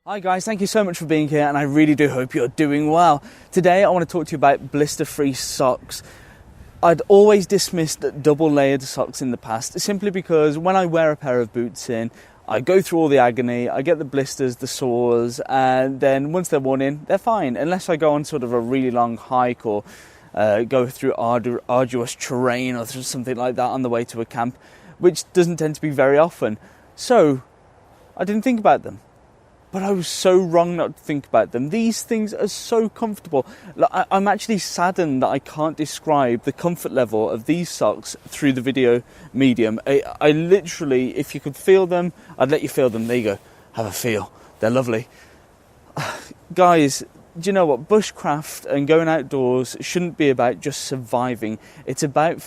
Hi guys, thank you so much for being here and I really do hope you're doing well. Today I want to talk to you about blister-free socks. I'd always dismissed double layered socks in the past simply because when I wear a pair of boots in, I go through all the agony, I get the blisters, the sores, and then once they're worn in, they're fine. Unless I go on sort of a really long hike or go through arduous terrain or something like that on the way to a camp, which doesn't tend to be very often. So I didn't think about them. But I was so wrong not to think about them. These things are so comfortable. I'm actually saddened that I can't describe the comfort level of these socks through the video medium. I literally, if you could feel them, I'd let you feel them. There you go. Have a feel. They're lovely. Guys, do you know what? Bushcraft and going outdoors shouldn't be about just surviving. It's about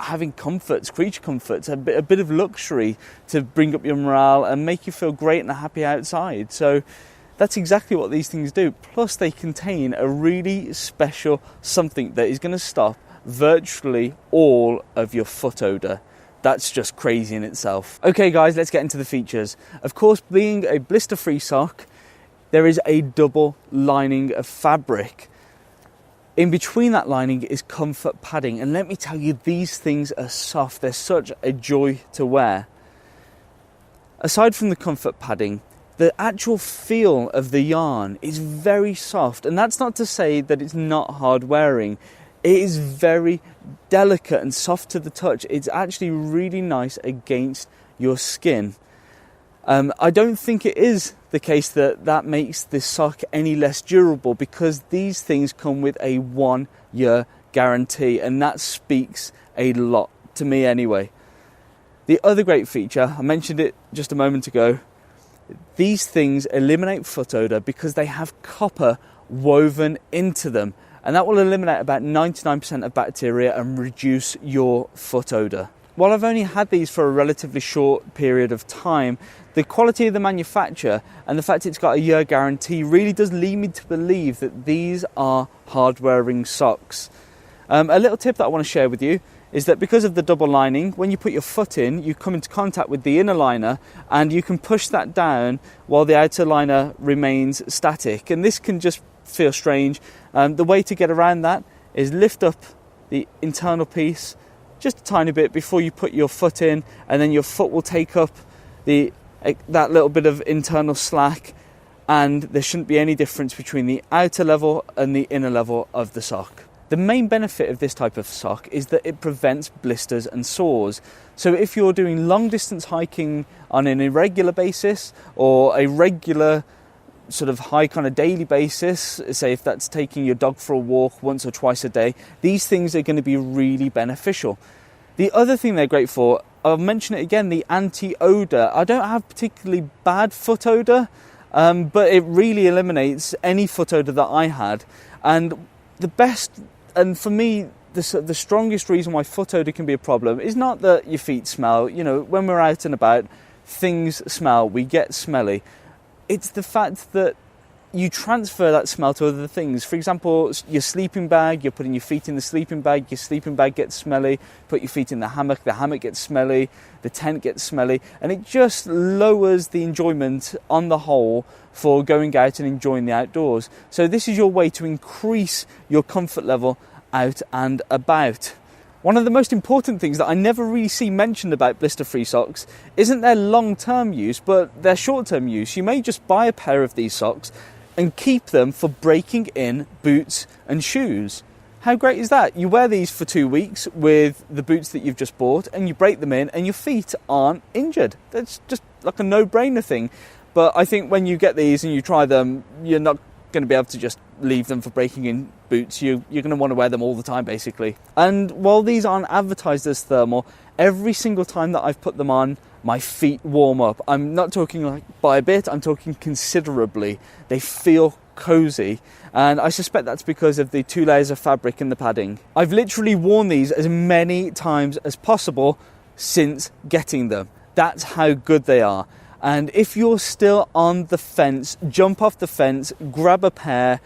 having comforts, creature comforts, a bit of luxury to bring up your morale and make you feel great and happy outside. So that's exactly what these things do. Plus they contain a really special something that is going to stop virtually all of your foot odour. That's just crazy in itself. Okay guys, let's get into the features. Of course, being a blister-free sock, there is a double lining of fabric. In between that lining is comfort padding, and let me tell you, these things are soft. They're such a joy to wear. Aside from the comfort padding, the actual feel of the yarn is very soft, and that's not to say that it's not hard wearing. It is very delicate and soft to the touch. It's actually really nice against your skin. I don't think it is the case that makes this sock any less durable, because these things come with a 1-year guarantee, and that speaks a lot to me anyway. The other great feature, I mentioned it just a moment ago, these things eliminate foot odour because they have copper woven into them, and that will eliminate about 99% of bacteria and reduce your foot odour. While I've only had these for a relatively short period of time, the quality of the manufacture and the fact it's got a 1-year guarantee really does lead me to believe that these are hard-wearing socks. A little tip that I want to share with you is that because of the double lining, when you put your foot in, you come into contact with the inner liner and you can push that down while the outer liner remains static. And this can just feel strange. The way to get around that is lift up the internal piece just a tiny bit before you put your foot in, and then your foot will take up that little bit of internal slack, and there shouldn't be any difference between the outer level and the inner level of the sock. The main benefit of this type of sock is that it prevents blisters and sores. So if you're doing long distance hiking on an irregular basis, or a regular sort of hike on a daily basis, say if that's taking your dog for a walk once or twice a day, these things are going to be really beneficial. The other thing they're great for, I'll mention it again, the anti-odour. I don't have particularly bad foot odour, but it really eliminates any foot odour that I had. And the best, and for me, the strongest reason why foot odour can be a problem is not that your feet smell. You know, when we're out and about, things smell, we get smelly. It's the fact that you transfer that smell to other things. For example, your sleeping bag, you're putting your feet in the sleeping bag gets smelly. Put your feet in the hammock gets smelly, the tent gets smelly, and it just lowers the enjoyment on the whole for going out and enjoying the outdoors. So this is your way to increase your comfort level out and about. One of the most important things that I never really see mentioned about blister-free socks isn't their long-term use, but their short-term use. You may just buy a pair of these socks and keep them for breaking in boots and shoes. How great is that? You wear these for 2 weeks with the boots that you've just bought, and you break them in and your feet aren't injured. That's just like a no-brainer thing. But I think when you get these and you try them, you're not going to be able to just leave them for breaking in boots. You're going to want to wear them all the time, basically. And while these aren't advertised as thermal, every single time that I've put them on, my feet warm up. I'm not talking like by a bit, I'm talking considerably. They feel cozy, and I suspect that's because of the 2 layers of fabric in the padding. I've literally worn these as many times as possible since getting them. That's how good they are. And if you're still on the fence, jump off the fence, grab a pair.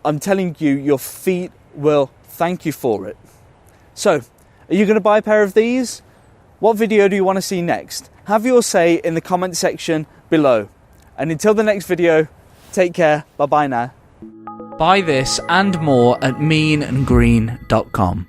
I'm telling you, your feet will thank you for it. So, are you going to buy a pair of these? What video do you want to see next? Have your say in the comment section below. And until the next video, Take care. Bye bye now. Buy this and more at meanandgreen.com.